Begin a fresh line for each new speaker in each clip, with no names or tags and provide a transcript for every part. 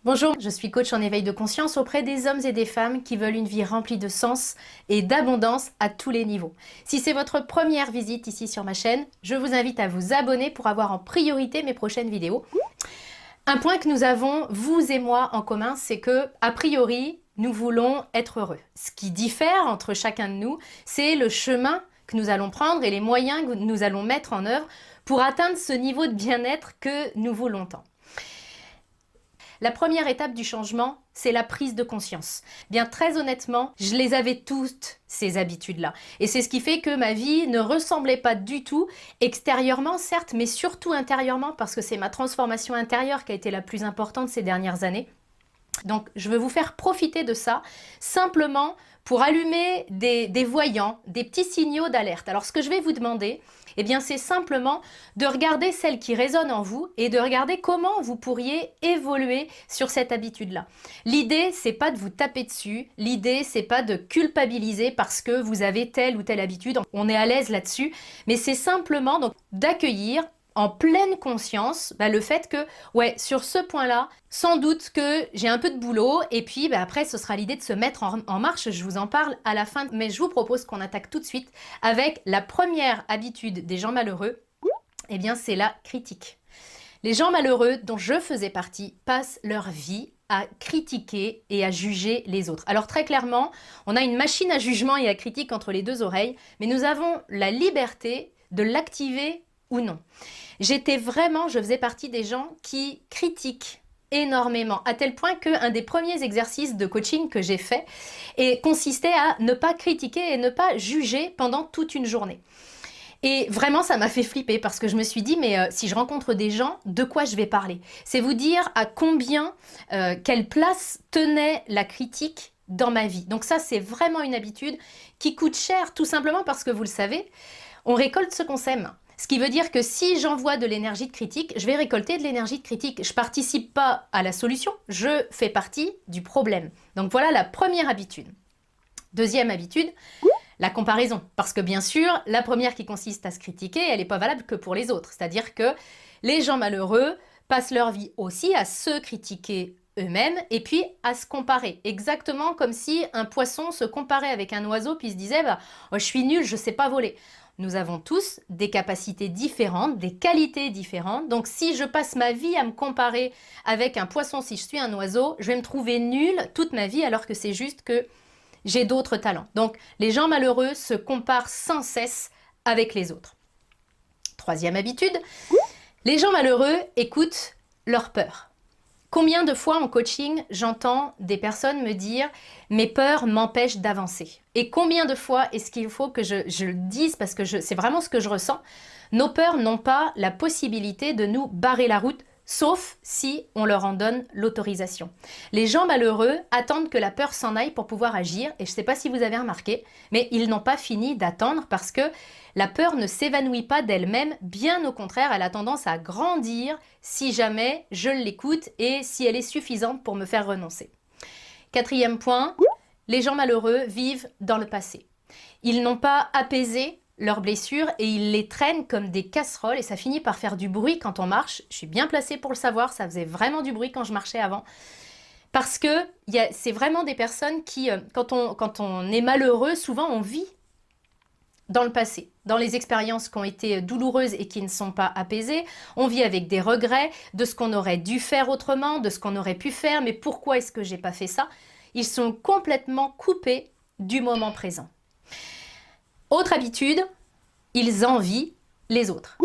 Bonjour, je suis coach en éveil de conscience auprès des hommes et des femmes qui veulent une vie remplie de sens et d'abondance à tous les niveaux. Si c'est votre première visite ici sur ma chaîne, je vous invite à vous abonner pour avoir en priorité mes prochaines vidéos. Un point que nous avons, vous et moi, en commun, c'est que, a priori, nous voulons être heureux. Ce qui diffère entre chacun de nous, c'est le chemin que nous allons prendre et les moyens que nous allons mettre en œuvre pour atteindre ce niveau de bien-être que nous voulons tant. La première étape du changement, c'est la prise de conscience. Bien, très honnêtement, je les avais toutes, ces habitudes-là. Et c'est ce qui fait que ma vie ne ressemblait pas du tout, extérieurement certes, mais surtout intérieurement, parce que c'est ma transformation intérieure qui a été la plus importante ces dernières années. Donc, je veux vous faire profiter de ça, simplement pour allumer des voyants, des petits signaux d'alerte. Alors, ce que je vais vous demander, eh bien, c'est simplement de regarder celles qui résonnent en vous et de regarder comment vous pourriez évoluer sur cette habitude-là. L'idée, c'est pas de vous taper dessus. L'idée, c'est pas de culpabiliser parce que vous avez telle ou telle habitude. On est à l'aise là-dessus, mais c'est simplement donc d'accueillir en pleine conscience le fait que, ouais, sur ce point-là, sans doute que j'ai un peu de boulot, et puis après, ce sera l'idée de se mettre en marche, je vous en parle à la fin, mais je vous propose qu'on attaque tout de suite avec la première habitude des gens malheureux, eh bien c'est la critique. Les gens malheureux dont je faisais partie passent leur vie à critiquer et à juger les autres. Alors très clairement, on a une machine à jugement et à critique entre les deux oreilles, mais nous avons la liberté de l'activer ou non. Je faisais partie des gens qui critiquent énormément, à tel point qu'un des premiers exercices de coaching que j'ai fait consistait à ne pas critiquer et ne pas juger pendant toute une journée. Et vraiment, ça m'a fait flipper parce que je me suis dit, mais si je rencontre des gens, de quoi je vais parler? C'est vous dire à combien, quelle place tenait la critique dans ma vie. Donc ça, c'est vraiment une habitude qui coûte cher, tout simplement parce que vous le savez, on récolte ce qu'on sème. Ce qui veut dire que si j'envoie de l'énergie de critique, je vais récolter de l'énergie de critique. Je ne participe pas à la solution, je fais partie du problème. Donc voilà la première habitude. Deuxième habitude, la comparaison. Parce que bien sûr, la première qui consiste à se critiquer, elle n'est pas valable que pour les autres. C'est-à-dire que les gens malheureux passent leur vie aussi à se critiquer eux-mêmes et puis à se comparer. Exactement comme si un poisson se comparait avec un oiseau puis se disait oh, je suis nul, je ne sais pas voler. Nous avons tous des capacités différentes, des qualités différentes. Donc si je passe ma vie à me comparer avec un poisson, si je suis un oiseau, je vais me trouver nulle toute ma vie alors que c'est juste que j'ai d'autres talents. Donc les gens malheureux se comparent sans cesse avec les autres. Troisième habitude, les gens malheureux écoutent leur peur. Combien de fois en coaching, j'entends des personnes me dire « mes peurs m'empêchent d'avancer ». Et combien de fois est-ce qu'il faut que je le dise parce que c'est vraiment ce que je ressens. Nos peurs n'ont pas la possibilité de nous barrer la route, sauf si on leur en donne l'autorisation. Les gens malheureux attendent que la peur s'en aille pour pouvoir agir. Et je ne sais pas si vous avez remarqué, mais ils n'ont pas fini d'attendre parce que la peur ne s'évanouit pas d'elle-même, bien au contraire, elle a tendance à grandir si jamais je l'écoute et si elle est suffisante pour me faire renoncer. Quatrième point, les gens malheureux vivent dans le passé. Ils n'ont pas apaisé leurs blessures et ils les traînent comme des casseroles et ça finit par faire du bruit quand on marche. Je suis bien placée pour le savoir, ça faisait vraiment du bruit quand je marchais avant. Parce que c'est vraiment des personnes qui, quand on est malheureux, souvent on vit dans le passé, dans les expériences qui ont été douloureuses et qui ne sont pas apaisées. On vit avec des regrets de ce qu'on aurait dû faire autrement, de ce qu'on aurait pu faire, mais pourquoi est-ce que j'ai pas fait ça? Ils sont complètement coupés du moment présent. Autre habitude, ils envient les autres.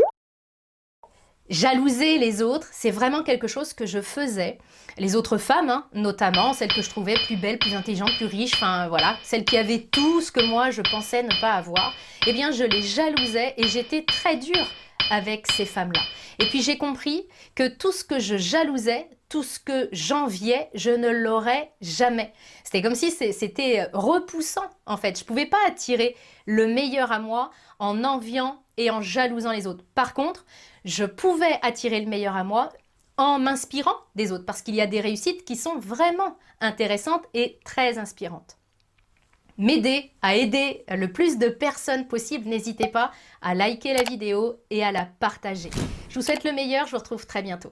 Jalouser les autres, c'est vraiment quelque chose que je faisais. Les autres femmes, notamment, celles que je trouvais plus belles, plus intelligentes, plus riches, enfin voilà, celles qui avaient tout ce que moi je pensais ne pas avoir, eh bien je les jalousais et j'étais très dure avec ces femmes-là. Et puis j'ai compris que tout ce que je jalousais, tout ce que j'enviais, je ne l'aurais jamais. C'était comme si c'était repoussant en fait. Je ne pouvais pas attirer le meilleur à moi en enviant et en jalousant les autres. Par contre, je pouvais attirer le meilleur à moi en m'inspirant des autres parce qu'il y a des réussites qui sont vraiment intéressantes et très inspirantes. M'aider à aider le plus de personnes possible, n'hésitez pas à liker la vidéo et à la partager. Je vous souhaite le meilleur, je vous retrouve très bientôt.